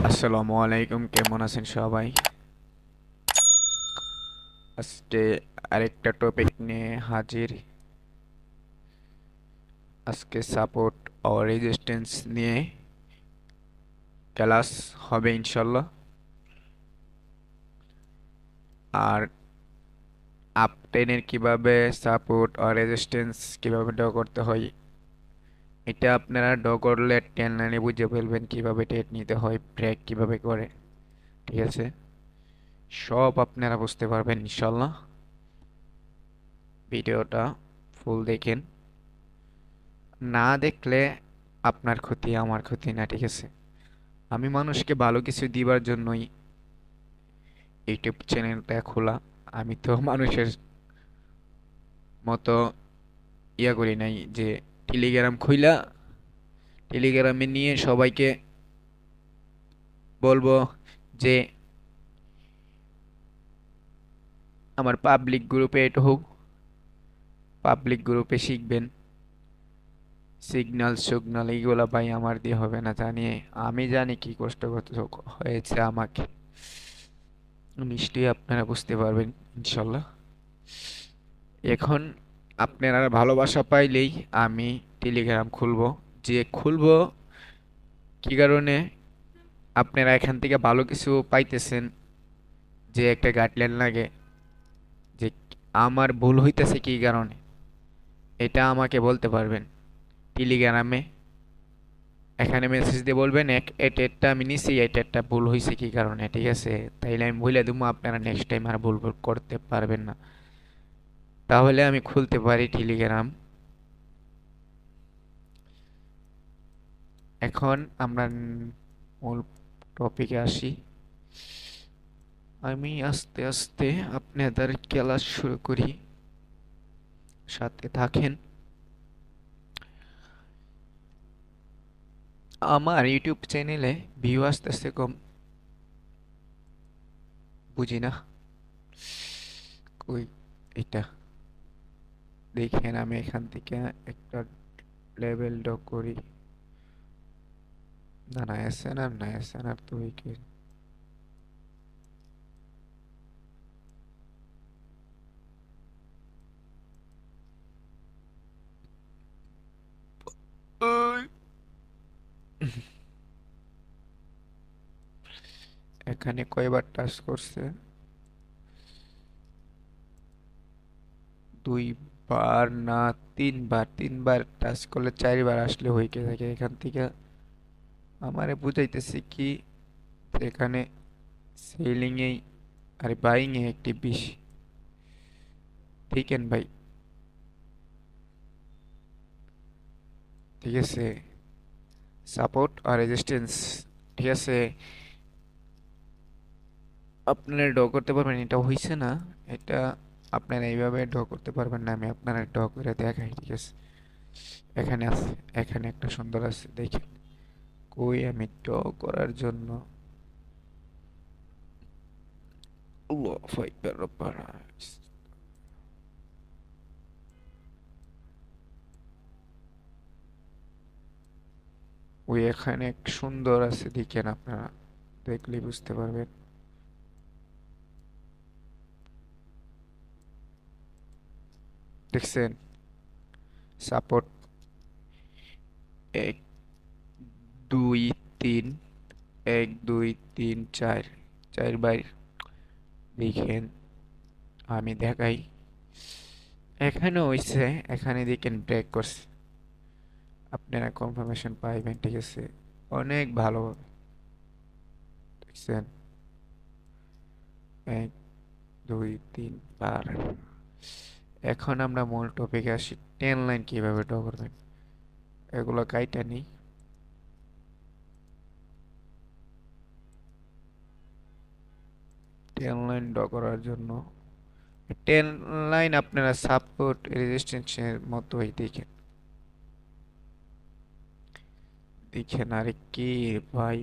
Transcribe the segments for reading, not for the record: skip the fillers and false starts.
আসসালামু আলাইকুম, কেমন আছেন সবাই? আজকে আরেকটা টপিক নিয়ে হাজির। আজকে সাপোর্ট ও রেজিস্ট্যান্স নিয়ে ক্লাস হবে ইনশাল্লাহ। আর আপ টেনের কিভাবে সাপোর্ট ও রেজিস্ট্যান্স কিভাবে ড্র করতে হয়, এটা আপনারা ড্র করলে টেন লাইনে বুঝে ফেলবেন কিভাবে টেট নিতে হয়, ব্রেক কিভাবে করে। ঠিক আছে, সব আপনারা বুঝতে পারবেন ইনশাল্লাহ। ভিডিওটা ফুল দেখেন, না দেখলে আপনার ক্ষতি আমার ক্ষতি না, ঠিক আছে? আমি মানুষকে ভালো কিছু দিবার জন্যই ইউটিউব চ্যানেলটা খোলা। আমি তো মানুষের মতো ইয়া করি নাই যে টেলিগ্রাম খুইলা টেলিগ্রামে নিয়ে সবাইকে বলবো যে আমার পাবলিক গ্রুপে এটা হোক, পাবলিক গ্রুপে শিখবেন। সিগন্যাল সুগনাল এইগুলা ভাই আমার দিয়ে হবে না, জানিয়ে আমি জানি কি কষ্ট করতে হয়েছে আমাকে। নিশ্চয়ই আপনারা বুঝতে পারবেন ইনশাল্লাহ। এখন আপনারা ভালোবাসা পাইলেই আমি টেলিগ্রাম খুলবো। যে খুলবো কি কারণে, আপনারা এখান থেকে ভালো কিছু পাইতেছেন, যে একটা গাইডলাইন লাগে যে আমার ভুল হইতেছে কি কারণে, এটা আমাকে বলতে পারবেন টেলিগ্রামে। এখানে মেসেজ দিয়ে বলবেন এটা আমি নিছি, এটা ভুল হয়েছে কি কারণে, ঠিক আছে? তাইলে আমি বলে দেবো, আপনারা নেক্সট টাইম আর ভুল ভুল করতে পারবেন না। তাহলে আমি খুলতে পারি টেলিগ্রাম। এখন আমরা মূল টপিকে আসি। আমি আস্তে আস্তে আপনাদের ক্লাস শুরু করি, সাথে থাকেন। আমার ইউটিউব চ্যানেলে ভিউ আসতেছে কম, বুঝি না কই এটা। দেখেন আমি এখান থেকে একটা লেভেল ড্র করি। না না, এসএনআর না, এসএনআর তো ওইকে। এখানে কয়বার টাচ করছে? দুইবার না, তিনবার। তিনবার টাচ করলে চারবার আসলে হয়ে থাকে এখান থেকে। আমারে বুঝাইতেছে কি এখানে selling A R buying a একটি বেশি। ঠিক ভাই, ঠিক আছে। সাপোর্ট আর রেজিস্ট্যান্স, ঠিক আছে। আপনারা ড্র করতে পারবেন, এটা হইছে না। এটা আপনারা এইভাবে ড্র করতে পারবেন না, আমি আপনারা ড্র করে দেখাই, ঠিক আছে? এখানে আছে, এখানে একটা সুন্দর আছে, দেখেন। কই আমি ড্র করার জন্য আল্লাহু আকবার রব্বানা। ওই এখানে এক সুন্দর আছে, দেখেন আপনারা, দেখলেই বুঝতে পারবেন। দেখছেন? সাপোর্ট এক, দুই, তিন, এক, দুই, তিন, চার, চারবার। দেখেন আমি দেখাই, এখানে হইছে। এখানে দেখেন ব্রেক করছে, আপনারা কনফার্মেশন পাইবেন, ঠিক আছে? অনেক ভালো, দেখছেন? এক, দুই, তিন বার। এখন আমরা মূল টপিকে আসি, টেন লাইন কিভাবে ড্র করবেন এগুলো কাইটা নেই। টেন লাইন ড্র করার জন্য টেন লাইন আপনারা সাপোর্ট রেজিস্ট্যান্সের মতোই দেখেন। দেখেন আরে কি ভাই,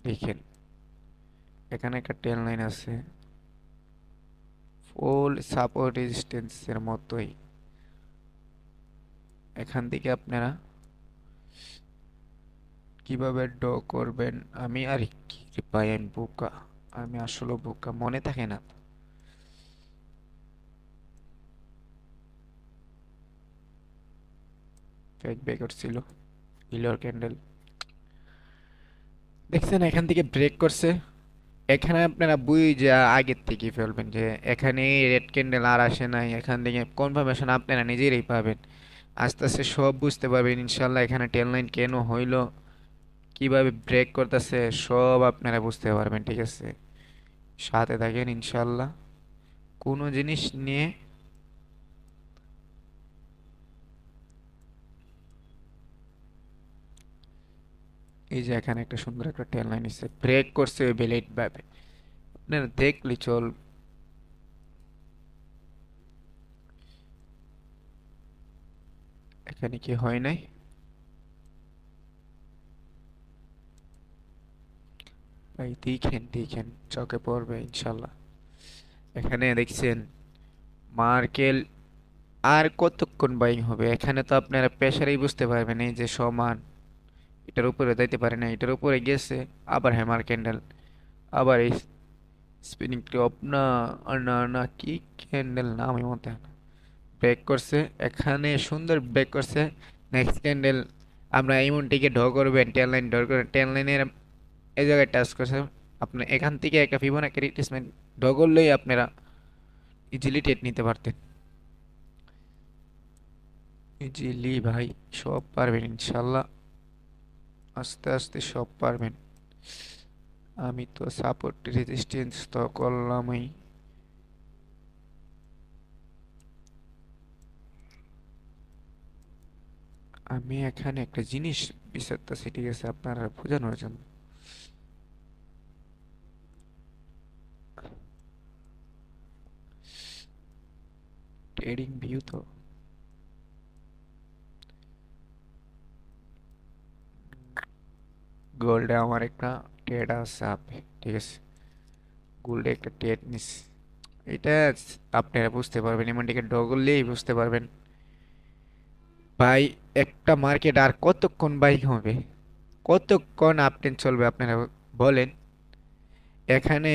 দেখেন এখানে একটা টেন লাইন আছে, ফুল সাপোর্ট রেজিস্ট্যান্সের মতোই। এখান থেকে আপনারা কিভাবে ড্র করবেন, আমি আর কি রে ভাই, আমি বোকা, আমি আসলে বোকা, মনে থাকে না। ফেক ব্রেকার ছিল, হিলর ক্যান্ডেল, দেখছেন এখান থেকে ব্রেক করছে। এখানে আপনারা বুঝে আগের থেকে ফেলবেন যে এখানে রেড ক্যান্ডেল আর আসে নাই, এখান থেকে কনফার্মেশন আপনারা নিজেরাই পাবেন। আস্তে আস্তে সব বুঝতে পারবেন ইনশাল্লাহ। এখানে টেন লাইন কেন হইলো, কিভাবে ব্রেক করতেছে, সব আপনারা বুঝতে পারবেন, ঠিক আছে? সাথে থাকেন ইনশাল্লাহ। কোনো জিনিস নিয়ে এই যে এখানে একটা সুন্দর একটা টেন লাইন এসে ব্রেক করছে ওই বেলেট ভাবে, আপনারা দেখলে চল। এখানে কি হয় নাই ভাই? দেখেন দেখেন, চোখে পড়বে ইনশাল্লাহ। এখানে দেখছেন মার্কেল আর কতক্ষণ বাইং হবে, এখানে তো আপনারা প্রেসারেই বুঝতে পারবেন। এই যে সমান, এটার উপরে যাইতে পারে না, এটার উপরে গেছে, আবার হ্যামার ক্যান্ডেল, আবার এই স্পিনিং টপ, না না না, কি ক্যান্ডেল নাম আমি মতে ব্রেক করছে, এখানে সুন্দর ব্রেক করছে। নেক্সট ক্যান্ডেল আমরা এমনটিকে ড্র করবেন, টেন লাইন ড্র করবেন, টেন লাইনের এই জায়গায় টাচ করছে। আপনি এখান থেকে একটা ফিবোনাকি রিট্রেসমেন্ট ড্র করলেই আপনারা ইজিলি টেট নিতে পারতেন। ইজিলি ভাই, সব পারবেন ইনশাল্লাহ, আস্তে আস্তে সব পারবেন। আমি তো সাপোর্ট রেজিস্ট্যান্স তো করলামই। আমি এখানে একটা জিনিস বিচারতেছি, ঠিক আছে, আপনারা বোঝানোর জন্য। ট্রেডিং ভিউ তো গোল্ডে আমার একটা ট্রেড আছে আপে, ঠিক আছে, গোল্ডে একটা ট্রেড নিস, এটা আপনারা বুঝতে পারবেন, এমনটিকে ড্র করলেই বুঝতে পারবেন ভাই। একটা মার্কেট আর কতক্ষণ বাইক হবে, কতক্ষণ আপটেন চলবে আপনারা বলেন। এখানে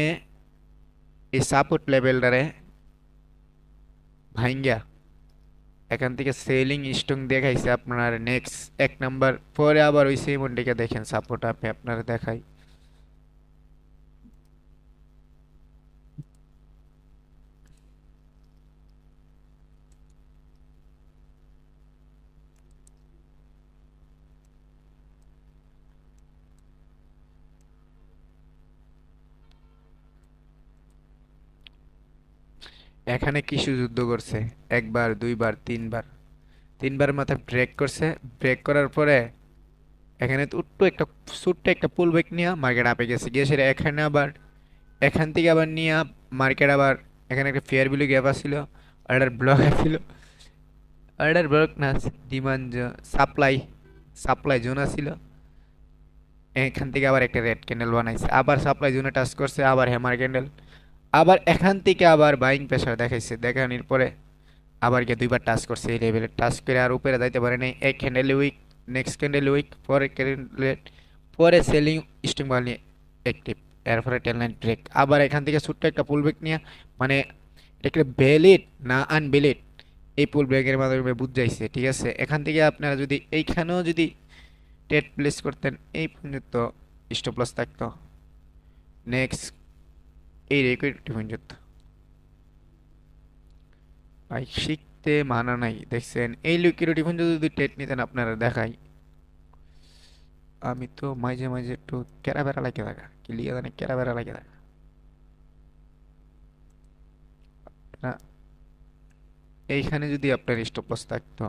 এই সাপোর্ট লেভেলটারে ভাঙ্গা এখান থেকে সেলিং স্ট্রং দেখাইছে আপনার নেক্সট এক নাম্বার, পরে আবার ওই সেম দিকে দেখেন সাপোর্ট আপে আপনারা দেখাই। এখানে কিছু যুদ্ধ করছে, একবার দুইবার তিনবার, তিনবার মাথায় ব্রেক করছে। ব্রেক করার পরে এখানে তো উঠতো একটা ছোট্ট একটা পুল ব্রেক নিয়ে মার্কেট আপে গেছে, গিয়ে সেটা এখানে আবার এখান থেকে আবার নিয়ে মার্কেট আবার এখানে একটা ফেয়ার ভ্যালু গ্যাপ আসছিল, অর্ডার ব্লক আসছিল, অর্ডার ব্লক না, ডিমান্ড সাপ্লাই, সাপ্লাই জোন আসছিল। এখান থেকে আবার একটা রেড ক্যান্ডেল বানাইছে, আবার সাপ্লাই জোনে টাচ করছে, আবার হ্যামার ক্যান্ডেল, আবার এখান থেকে আবার বাইং প্রেসার দেখাইছে, দেখানোর পরে আবার গিয়ে দুইবার টাচ করছে এই লেভেলে, টাচ করে আর উপরে যাইতে পারে নাই। এক candle wick, next candle wick, পরে ক্যান্ডেল, পরে সেলিং স্টিং বানিয়ে অ্যাক্টিভ, এরপরে টেন লাইন ব্রেক, আবার এখান থেকে ছোট্ট একটা পুল ব্রেক নিয়ে, মানে এটা ভ্যালিড না আনভ্যালিড এই পুল ব্রেকের মাধ্যমে বুঝাইছে, ঠিক আছে? এখান থেকে আপনারা যদি এইখানেও যদি টেট প্লেস করতেন, এই পর্যন্ত স্টপ লস থাকতো, নেক্সট এই রেকর্ড পর্যন্ত। ভাই শিখতে মানা নাই, দেখছেন এই লিকুইডিটি পর্যন্ত যদি টেট নিতেন আপনারা দেখাই। আমি তো মাঝে মাঝে একটু কেরা বেড়া লাগে থাকা, কি লিয়ে জানে কেরা বেড়া লাগে থাকা না। এইখানে যদি আপনার স্টপ লস থাকতো,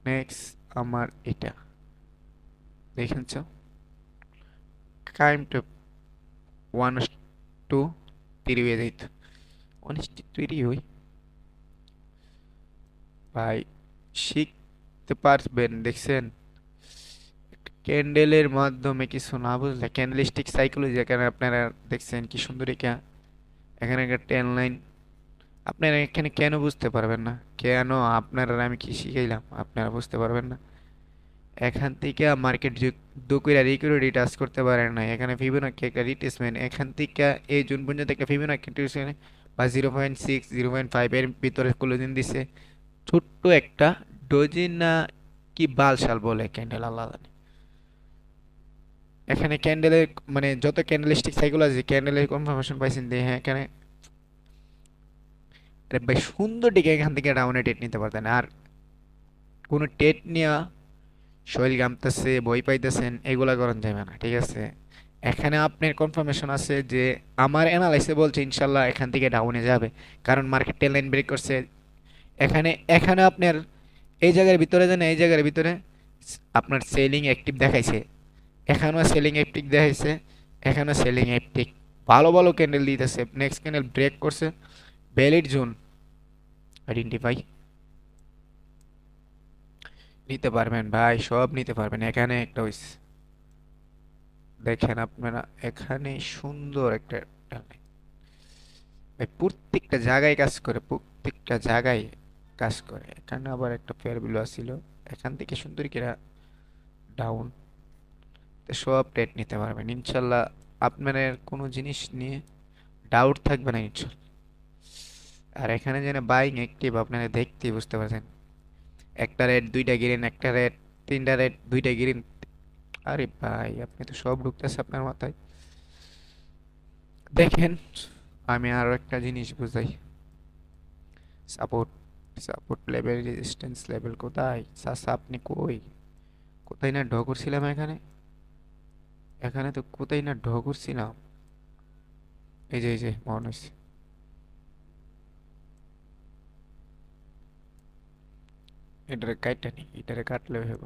নেক্সট আমার এটা দেখেছ, টাইম টু 1:2 তৈরি হয়ে যেত, 1:2 তৈরি হই ভাই, শিখতে পারবেন। দেখছেন ক্যান্ডেলের মাধ্যমে কিছু না বুঝলে, ক্যান্ডেলিস্টিক সাইকোলজি এখানে আপনারা দেখছেন কি সুন্দর, এখানে একটা টেন লাইন আপনারা এখানে কেন বুঝতে পারবেন না? কেন? আপনারা আমি কি শিখাইলাম আপনারা বুঝতে পারবেন না? এখান থেকে মার্কেট দু কইরা রিকোয়েরি টাচ করতে পারেন না। এখানে ফিবোনাকি একটা রিট্রেসমেন্ট এখান থেকে এই জুন পর্যন্ত একটা ফিবোনাকি রিট্রেসমেন্ট বা 0.6 0.5 এর ভিতরে ক্লোজিং দিছে। ছোট্ট একটা ডোজি না কি বালশাল বলে ক্যান্ডেল আল্লাহ জানে। এখানে ক্যান্ডেলের মানে যত ক্যান্ডেলিস্টিক সাইকোলজি ক্যান্ডেলের কনফার্মেশন পাইছেন দিয়ে হ্যাঁ এখানে আরে ভাই সুন্দর দিকে এখান থেকে ডাউনে টেট নিতে পারতেন। আর কোনো টেট নেওয়া শরীর ঘামতেছে বই পাইতেছেন এগুলা করেন যাবে না, ঠিক আছে? এখানে আপনার কনফার্মেশন আছে যে আমার অ্যানালাইসে বলছে ইনশাল্লাহ এখান থেকে ডাউনে যাবে, কারণ মার্কেট টেল লাইন ব্রেক করছে। এখানে এখানে আপনার এই জায়গার ভিতরে জানেন এই জায়গার ভিতরে আপনার সেলিং অ্যাক্টিভ দেখাইছে, এখানেও সেলিং অ্যাক্টিভ দেখাইছে, এখানেও সেলিং অ্যাক্টিভ। ভালো ভালো ক্যান্ডেল দিতেছে। নেক্সট ক্যান্ডেল ব্রেক করছে, ভ্যালিড জোন আইডেন্টিফাই নিতে পারবেন ভাই, সব নিতে পারবেন। এখানে একটা হইছে দেখেন আপনারা, এখানে সুন্দর একটা টানে। ভাই প্রত্যেকটা জায়গায় কাজ করে, প্রত্যেকটা জায়গায় কাজ করে। এখানে আবার একটা ফেয়ার ভ্যালু আসছিল, এখান থেকে সুন্দর করে ডাউন। তো সব ট্রেড নিতে পারবেন ইনশাল্লাহ। আপনার কোনো জিনিস নিয়ে ডাউট থাকবে না ইনশাল্লাহ। আর এখানে যেন বাইং অ্যাক্টিভ আপনারা দেখতেই বুঝতে পারছেন। একটা রেট দুইটা গ্রিন, একটা রেট তিনটা রেট দুইটা গ্রিন। আরে ভাই আপনি তো সব ঢুকতেছে আপনার মাথায়। দেখেন আমি আরো একটা জিনিস বুঝাই। Support, support level, resistance level কোথায়? চাচা আপনি কই? কোথায় না ঢ করছিলাম এখানে, এখানে তো কোথায় না ঢ করছিলাম। এই যে মনে হচ্ছে। এটারে কাটটা নি, এটারে কাটলে হইব।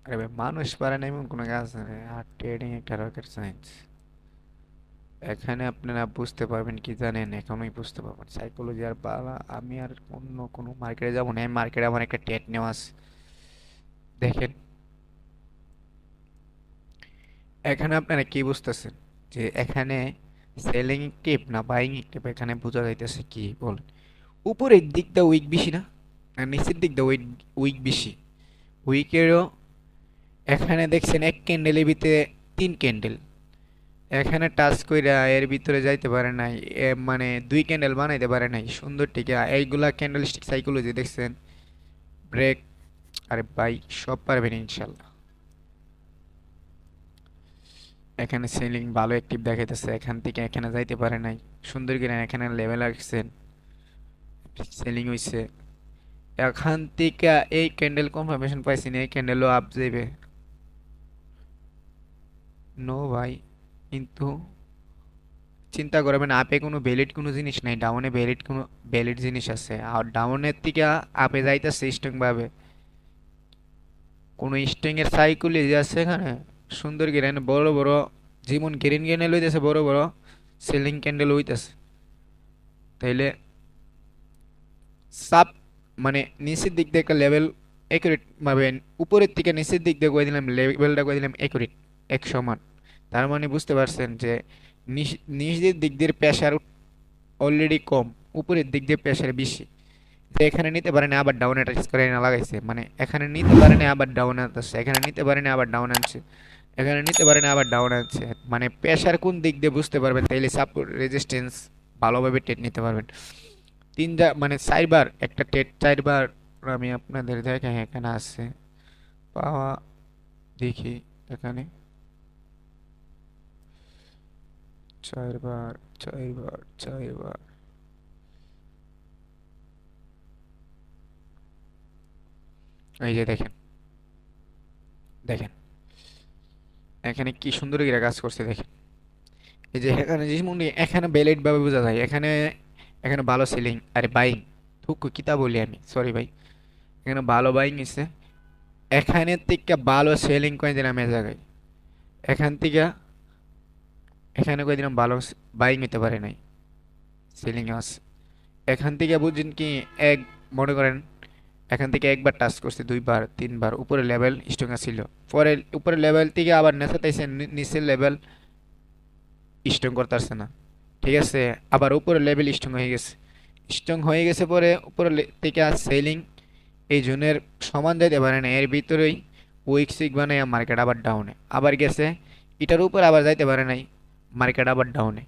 আরে ভাই মানুষ পারে না এমন কোনো কাজ নেই, আর ট্রেডিং একটা রকেট সায়েন্স। এখানে আপনারা বুঝতে পারবেন কি জানেন, এখনই বুঝতে পারবেন সাইকোলজি আর বালা। আমি আর অন্য কোনো মার্কেটে যাবো না, এই মার্কেটে আমার একটা টেট নেওয়া আছে। দেখেন এখানে আপনারা কি বুঝতেছেন যে এখানে সেলিং টিপ না বাইং টিপ? এখানে বোঝা যাইতেছে কি বলেন? উপরের দিকটা উইক বেশি না, আর নিচের দিকটা উইক উইক বেশি। উইকেরও এখানে দেখছেন এক ক্যান্ডেলের ভিতরে তিন ক্যান্ডেল, এখানে টাচ কইরা এর ভিতরে যাইতে পারে নাই। মানে দুই ক্যান্ডেল বানাইতে পারে নাই সুন্দর টিকা। এইগুলা ক্যান্ডেলস্টিক সাইকোলজি দেখছেন, ব্রেক। আরে ভাই সব পারবেন ইনশাল্লাহ। এখানে সেলিং ভালো অ্যাক্টিভ দেখাইতেছে, এখান থেকে এখানে যাইতে পারে নাই সুন্দর করে, এখানে লেভেল রাখছেন, সেলিং হইছে। এখান থেকে এই ক্যান্ডেল কনফার্মেশন পাইছি না, এই ক্যান্ডেলও আপ যাইবে। নো ভাই, কিন্তু চিন্তা করবেন আপে কোনো ভ্যালিড কোনো জিনিস নাই, ডাউনে ভ্যালিড কোনো ভ্যালিড জিনিস আছে। আর ডাউনের থেকে আপে যাইতেছে স্ট্রং ভাবে, কোনো স্ট্রিং এর সাইকোলজি আছে এখানে সুন্দর গ্রেন বড় বড়, যেমন গ্রিন ক্যান্ডেল হইতেছে বড় বড়, সেলিং ক্যান্ডেল হইতেছে। তাইলে সাব মানে নিচের দিক দিয়ে একটা লেভেল একুরেট ভাবে, উপরের থেকে নিচের দিক দিয়ে কয়ে দিলাম লেভেলটা কয়ে দিলাম একুরেট, এক সমান। তার মানে বুঝতে পারছেন যে নিচের দিক দিয়ে প্রেশার অলরেডি কম, উপরের দিক দিয়ে প্রেশার বেশি। তো এখানে নিতে পারেনি আবার ডাউনে টাচ করে না লাগাইছে, মানে এখানে নিতে পারেনি আবার ডাউন আনতেছে, এখানে নিতে পারেনি আবার ডাউন আনছে, এখানে নিতে পারেনি আবার ডাউন আনছে। মানে প্রেশার কোন দিক দিয়ে বুঝতে পারবেন, তাইলে সাপোর্ট রেজিস্ট্যান্স ভালোভাবে টেট নিতে পারবেন। মানে চারবার একটা টেট চারবার আমি আপনাদের দেখাই, এখানে আছে পাওয়া দেখি এখানে চারবার চারবার চারবার। এই যে দেখেন, দেখেন এখানে কি সুন্দর করে কাজ করছে দেখেন। এই যে এখানে যেমন এখানে ভ্যালিড ভাবে বোঝা যায়, এখানে এখানে ভালো সেলিং আরে বাইং, থুক কিতা বলি আমি, সরি ভাই। এখানে ভালো বাইং হইছে, এখানে থেকে ভালো সেলিং করে দিলাম এই জায়গায়, এখান থেকে এখানে করে দিলাম ভালো বাইং হইতে পারে নাই, সেলিং আছে। এখান থেকে বুঝছেন কি এক, মনে করেন এখান থেকে একবার টাচ করছে, দুইবার তিনবার উপরে লেভেল স্ট্রং ছিল, পরে উপরে লেভেল থেকে আবার নেশাতাইছে নিচের লেভেল স্ট্রং করতে পারছে না, ঠিক আছে। আবার উপরে লেভেল স্ট্রং হয়ে গেছে, স্ট্রং হয়ে গেছে পরে উপরে থেকে আর সেলিং এই জোনের সমান যাইতে পারে না, এর ভিতরেই উইক সিক বানায় মার্কেট আবার ডাউনে আবার গেছে, এটার উপর আবার যাইতে পারে নাই, মার্কেট আবার ডাউনে,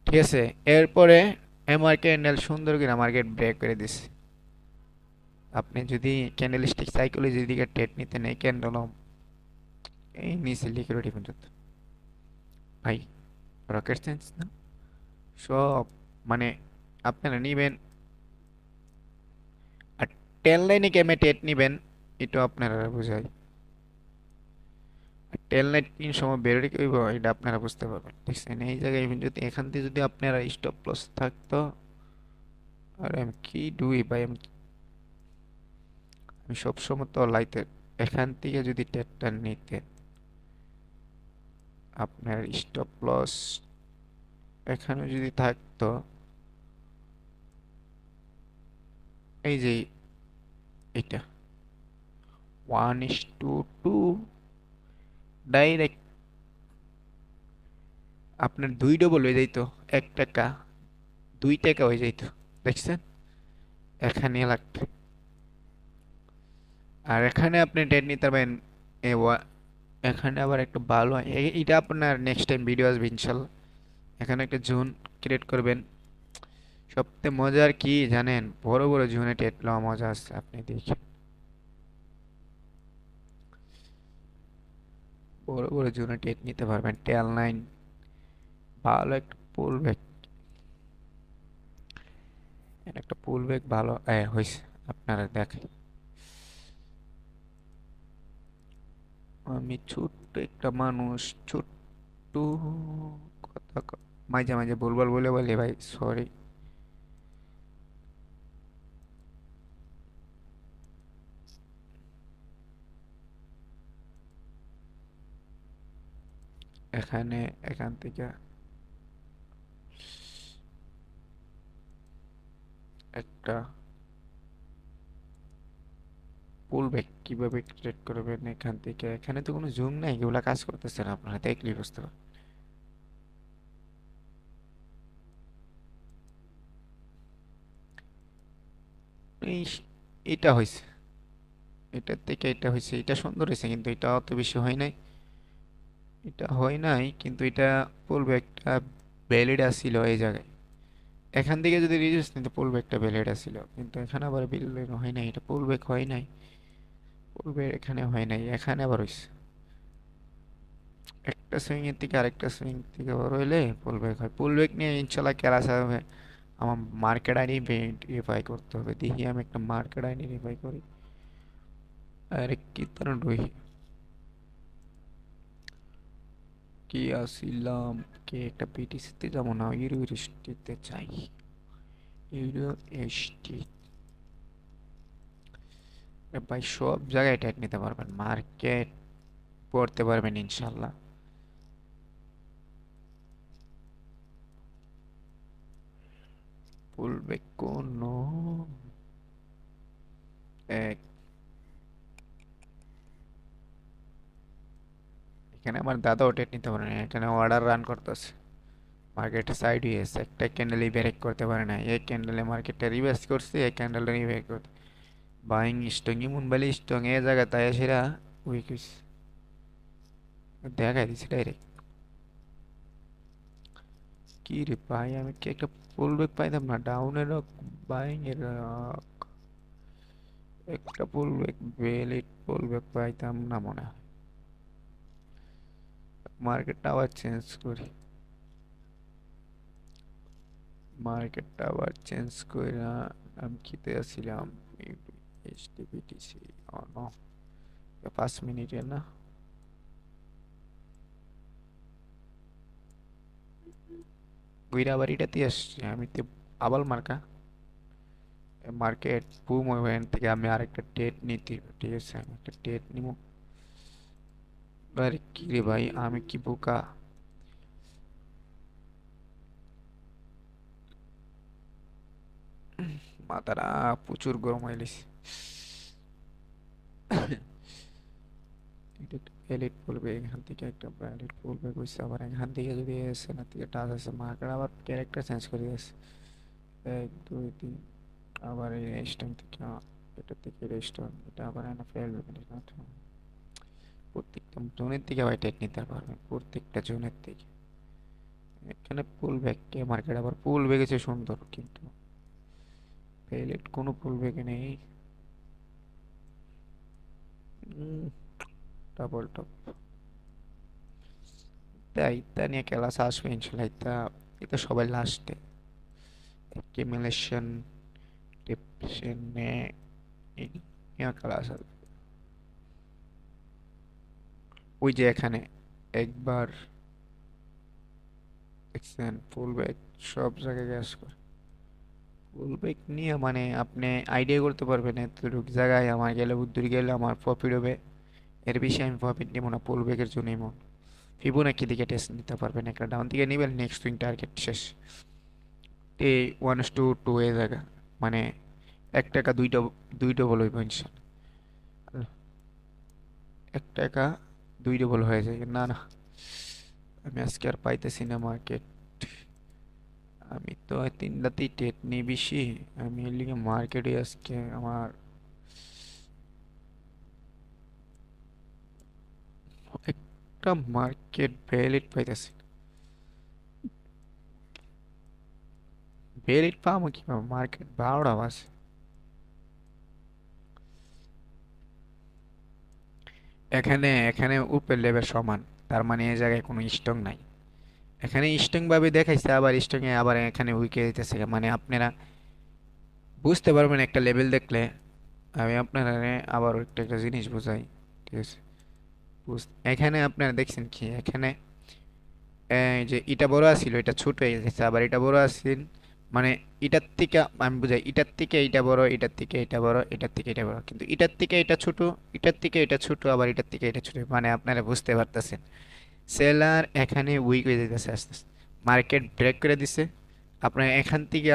ঠিক আছে। এরপরে এমআর ক্যান্ডেল সুন্দর করে মার্কেট ব্রেক করে দিছে। আপনি যদি ক্যান্ডেলস্টিক সাইকোলজির দিকে ট্রেড নিতে নেই, ক্যান্ডেল এই নিচে লিকুইডিটি পর্যন্ত, ভাই রকেট সায়েন্স না সব, মানে আপনারা নিবেন। আর টেন লাইনে কেমনে ট্রেড নিবেন এটা আপনারা বুঝাই, টেন লাইন কোন সময় বেরোলে কি হইব এটা আপনারা বুঝতে পারবেন, দেখছেন। এই জায়গায় যদি এখান থেকে যদি আপনারা স্টপ লস থাকতো, আর আমি কি ডুই ভাই, আমি সবসময় তো লাইতে এখান থেকে যদি ট্রেডটা নিতেন, আপনার স্টপ লস এখানে যদি থাকতো, এই যে এটা 1:2 ডাইরেক্ট আপনার 2 ডবল হয়ে যাইতো, 1 টাকা 2 টাকা হয়ে যাইতো, দেখছেন। এখানে লাগতো, আর এখানে আপনি ট্রেড নিতে পারবেন। এ এখানে আবার একটা ভালো এটা আপনার নেক্সট টাইম ভিডিও আসবে ইনশাল্লাহ। এখানে একটা জোন ক্রিয়েট করবেন। সবথেকে মজার কি জানেন, বড় বড় জোনে ট্রেড লওয়া মজা আছে, আপনি দেখেন বড় বড় জোনে ট্রেড নিতে পারবেন। টেল নাইন ভালো একটা পুল ব্যাক, একটা পুল ব্যাক ভালো হয়েছে, আপনারা দেখেন। আমি ছোট্ট একটা মানুষ, ছোট্ট কথা মাঝে মাঝে ভুলভাল বলে বলি ভাই, সরি। এখানে এখান থেকে একটা পুল ব্যাক কিভাবে ক্রিয়েট করবেন এখান থেকে, এখানে তো কোনো জুম নাই, এগুলা কাজ করতেছে না, আপনারা দেখলেই বুঝতে পারবেন। এই এটা হয়েছে, এটার থেকে এটা হয়েছে, এটা সুন্দর হয়েছে, কিন্তু এটা অত বেশি হয় নাই, এটা হয় নাই, কিন্তু এটা পুল ব্যাকটা ভ্যালিড আসছিল এই জায়গায়। এখান থেকে যদি রিডিউস নিতে পুল ব্যাকটা ভ্যালিড আসছিল, কিন্তু এখানে আবার ভ্যালিড হয় নাই, এটা পুল ব্যাক হয় নাই, পুল ব্যাক এখানে হয় নাই, এখানে আবার হয়েছে। একটা সুইং এর থেকে আরেকটা সুইং থেকে বড় হইলে পুল ব্যাক হয়। পুল ব্যাক নিয়ে ইনশাল্লাহ ক্লাস হবে। আমার মার্কেট আইডি ভেরিফাই করতে হবে, দেখি আমি একটা মার্কেট আইডি ভেরিফাই করি। আরে কি তার ডুই কি আসিলাম, কে একটা পিটিসিতে যাবো না, ইউনিভার্সিটিতে চাই, ইউনিভার্সিটি। ভাই সব জায়গায় ট্যাগ নিতে পারবেন, মার্কেট পড়তে পারবেন ইনশাল্লাহ। পুল ব্যাক কোন এক, এখানে আমার দাদাও ট্যাগ নিতে পারে না, এখানে অর্ডার রান করতেছে, মার্কেটে সাইড হয়েছে, একটা ক্যান্ডেলই ব্রেক করতে পারে না, এই ক্যান্ডেলে মার্কেটটা রিভার্স করছে, এই ক্যান্ডেলটা রিব্রেক করতে বাইং স্ট্রং ইমন বলে স্ট্রং এ জায়গা তাই সেরা উইক হইছে, দেখাই দিছে ডাইরেক্ট। কি রে ভাই, আমি কি একটা পুল ব্যাক পাইতাম না, ডাউনের বাইং এর একটা পুল ব্যাক, ভ্যালিড পুল ব্যাক পাইতাম না মনে হয়। মার্কেটটা আবার চেঞ্জ করি, মার্কেটটা আবার চেঞ্জ করি না। আমি খেতে আসছিলাম এইচটিবিটিসি, ও নো, 5 মিনিটের না। ঘুরে আবার এটাতে আসছি আমি তো, আবাল মার্কা মার্কেট বুম ওখান থেকে আমি আরেকটা টেট নিতে, ঠিক আছে আমি একটা টেট নিব। আরে কি রে ভাই, আমি কি বোকা, মাথাটা প্রচুর গরম হয়ে গেছে। এলিট পুলবে এখান থেকে একটা এলিট পুলবে কইছে, আবার এখান থেকে যদি এসে না থেকে টাচ আছে মার্কেট আবার ক্যারেক্টার চেঞ্জ করে দিয়েছে। 1 2 3 আবার এই রেস্টন থেকে এটা থেকে রেস্টন এটা আবার এনে ফেলবে প্রত্যেকটা জোনের থেকে ভাই টেট নিতে পারবেন, প্রত্যেকটা জোনের থেকে। এখানে পুল ব্যাক কে মার্কেট আবার পুল বেগেছে সুন্দর, কিন্তু পেলেট কোনো পুল ব্যাকে নেই। ডাবল টপ তাই তা নিয়ে ক্লাস আসবে ইনশাল্লাহ। এটা সবাই লাস্টে অ্যাকিউমুলেশন ডিপ্রেশনে ক্লাস আসবে। ওই যে এখানে একবার দেখছেন ফুল ব্যাক সব জায়গায় গ্যাস করে। ফুল ব্যাক নিয়ে মানে আপনি আইডিয়া করতে পারবেন এতটুকু জায়গায় আমার গেলে উদ্দূর গেলে আমার প্রফিট হবে, এর বেশি আমি প্রফিট নিব না পুল ব্যাকের জন্য। এমন ফিবোনাকি দিকে টেস্ট নিতে পারবেন, একটা ডাউন দিকে নিবেন নেক্সট সুইং টার্গেট শেষ। এই 1:2 এ জায়গা মানে 1 টাকা দুইটা বল হইব ইনশাল্লাহ। 1 টাকা 2 ডবল হয়ে যায়। না না, আমি আজকে আর পাইতেছি না মার্কেট। আমি তো 3 রাতেই টেট নিই বেশি, আমি এর লিগে মার্কেটে আজকে আমার একটা মার্কেট ভ্যালিড পাইতেছি। ভ্যালিড পাবো কিভাবে, মার্কেট 12টা বাজে। এখানে এখানে উপরের লেভেল সমান, তার মানে এই জায়গায় কোনো স্টং নাই। এখানে স্ট্রং ভাবে দেখাইছে, আবার স্ট্রং এ আবার এখানে উইকে দিতেছে। মানে আপনারা বুঝতে পারবেন একটা লেভেল দেখলে। আমি আপনারা আবার একটা জিনিস বুঝাই, ঠিক আছে? এখানে আপনারা দেখছেন কি, এখানে এই যে এটা বড় আছিল এটা ছোট হয়ে গেছে, আবার এটা বড় আছিল মানে এটার থেকে আমি বুঝাই, এটার থেকে এটা বড়, এটার থেকে এটা বড়, এটার থেকে এটা বড়, কিন্তু এটার থেকে এটা ছোট, এটার থেকে এটা ছোট, আবার এটার থেকে এটা ছোট। মানে আপনারা বুঝতে পারতেছেন সেলার এখানে উইক হয়ে যেতেছে আস্তে আস্তে, মার্কেট ব্রেক করে দিছে। আপনার এখান থেকে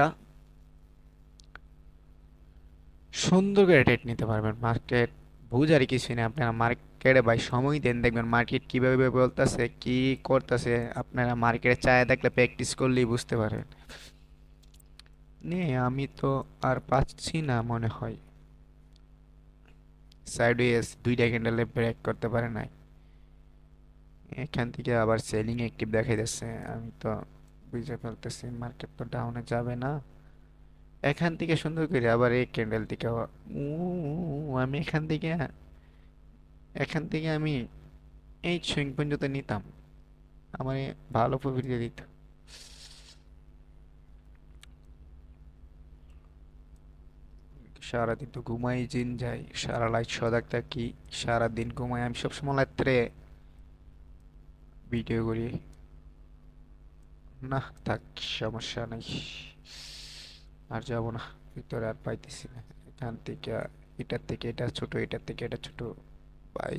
সুন্দর করে ট্রেড নিতে পারবেন। মার্কেট বুঝারই কিছু নেই, আপনারা মার্কেটে ভাই সময় দেন, দেখবেন মার্কেট কিভাবে বলতেছে কি করতেছে। আপনারা মার্কেটে চায় দেখলে প্র্যাকটিস করলেই বুঝতে পারবেন। নে আমি তো আর পাচ্ছি না মনে হয়। সাইডওয়েজ 2টা ক্যান্ডেলে ব্রেক করতে পারে নাই, এখান থেকে আবার সেলিং অ্যাক্টিভ দেখাই যাচ্ছে। আমি তো বুঝে ফেলতেছি মার্কেট তো ডাউনে যাবে না। এখান থেকে সুন্দর করে আবার এই ক্যান্ডেল থেকে আমি এখান থেকে আমি এই সুইং পর্যন্ত নিতাম, আমার ভালো প্রফিট দিয়ে দিত। সারাদিন তো ঘুমাই জিন যাই, সারা লাইট সজাগ থাকি, সারাদিন ঘুমাই আমি, সবসময় রাত্রে ভিডিও করি। না থাক, সমস্যা নেই, আর যাব না ভিতরে, আর পাইতেছি না। এখান থেকে এটার থেকে এটা ছোট, এটার থেকে এটা ছোট ভাই।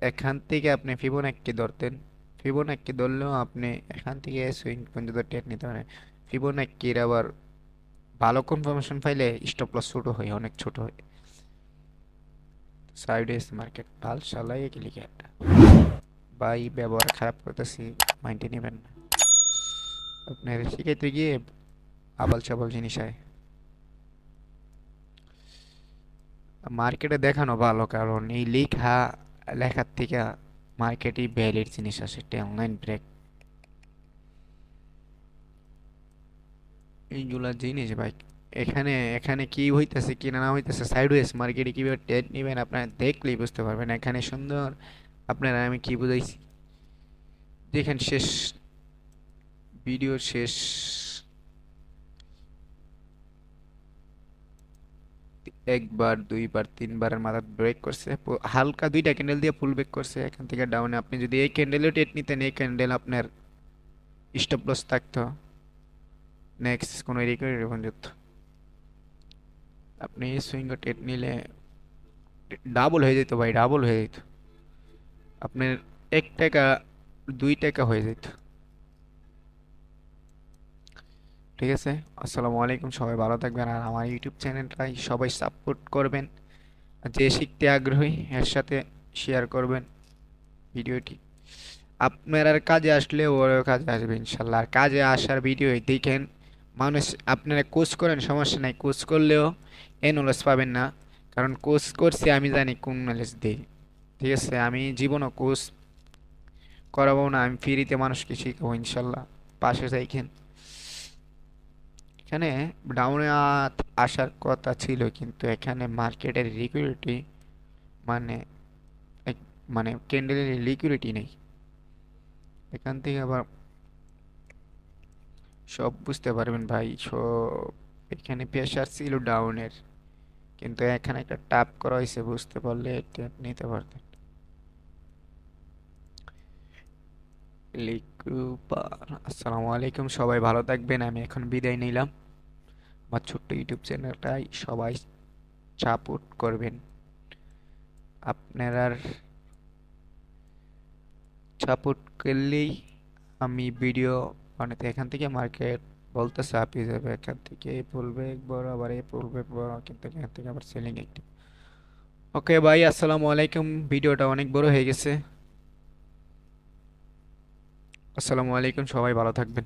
এখান থেকে আপনি ফিবোনাক্কি ধরতেন, ফিবোনাক্কি ধরলেও আপনি এখান থেকে সুইং পর্যন্ত টেক নিতে পারেন। ফিবোনাক্কির আবার ভালো কনফার্মেশন পাইলে স্টপ লস ছোট হয়, অনেক ছোট হয়। সাইডওয়েজ মার্কেট ভাল চালাই গেলি একটা ভাই, ব্যবহার খারাপ করতেছি মাইন্ডে নেবেন না। আপনার শিখাইতে গিয়ে আবাল চাবাল জিনিস হয়। মার্কেটে দেখানো ভালো, কারণ এই লেখার থেকে মার্কেটে ভ্যালিড জিনিস আসে, অনলাইন ব্রেক এইগুলা জিনিস ভাই। এখানে এখানে কি হইতেছে কি না হইতেছে, সাইডওয়েজ মার্কেটে কিভাবে ট্রেড নেবেন আপনারা দেখলেই বুঝতে পারবেন। এখানে সুন্দর আপনারা আমি কি বুঝাইছি দেখেন, শেষ ভিডিও শেষ একবার দুইবার তিনবারের মাথা ব্রেক করছে, হালকা 2টা ক্যান্ডেল দিয়ে ফুল ব্রেক করছে এখান থেকে ডাউনে। আপনি যদি এই ক্যান্ডেলও ট্রেড নিতেন, এই ক্যান্ডেল আপনার স্টপ লস থাকতো নেক্সট কোনো রিকভারি পর্যন্ত। আপনি এই সুইং ট্রেড নিলে ডাবল হয়ে যেত ভাই, ডাবল হয়ে যেত আপনার, 1 টাকা 2 টাকা হয়ে যেত। ঠিক আছে, আসসালামু আলাইকুম, সবাই ভালো থাকবেন, আর আমার ইউটিউব চ্যানেলটাই সবাই সাপোর্ট করবেন। আর যে শিখতে আগ্রহী এর সাথে শেয়ার করবেন ভিডিওটি। আপনার আর কাজে আসলে ওরও কাজে আসবে ইনশাল্লাহ। আর কাজে আসার ভিডিও দেখেন, মানুষ আপনারা কোচ করেন সমস্যা নাই, কোচ করলেও এ নলেজ পাবেন না, কারণ কোচ করছি আমি জানি কোন নলেজ দিই। ঠিক আছে, আমি জীবনও কোচ করাবো না, আমি ফ্রিতে মানুষকে শিখাবো ইনশাল্লাহ। পাশে যাইখেন। এখানে ডাউনে আসার কথা ছিল, কিন্তু এখানে মার্কেটের লিকুইডিটি মানে মানে ক্যান্ডেলের লিকুইডিটি নেই। এখান থেকে আবার সব বুঝতে পারবেন ভাই সব। এখানে প্রেশার ছিল ডাউনের, কিন্তু এখানে একটা টাপ করা হয়েছে, বুঝতে পারলে এটা নিতে পারতেন। আসসালামু আলাইকুম, সবাই ভালো থাকবেন। আমি এখন বিদায় নিলাম। আমার ছোট্ট ইউটিউব চ্যানেলটাই সবাই সাপোর্ট করবেন। আপনার সাপোর্ট করলেই আমি ভিডিও বানাতে, এখান থেকে মার্কেট বলতেছে আপি যাবে, এখান থেকে এই বলবে বড়, আবার এই বলবে বড়, কিন্তু এখান থেকে আবার সেলিং একটি। ওকে ভাই, আসসালামু আলাইকুম। ভিডিওটা অনেক বড় হয়ে গেছে। আসসালামু আলাইকুম, সবাই ভালো থাকবেন।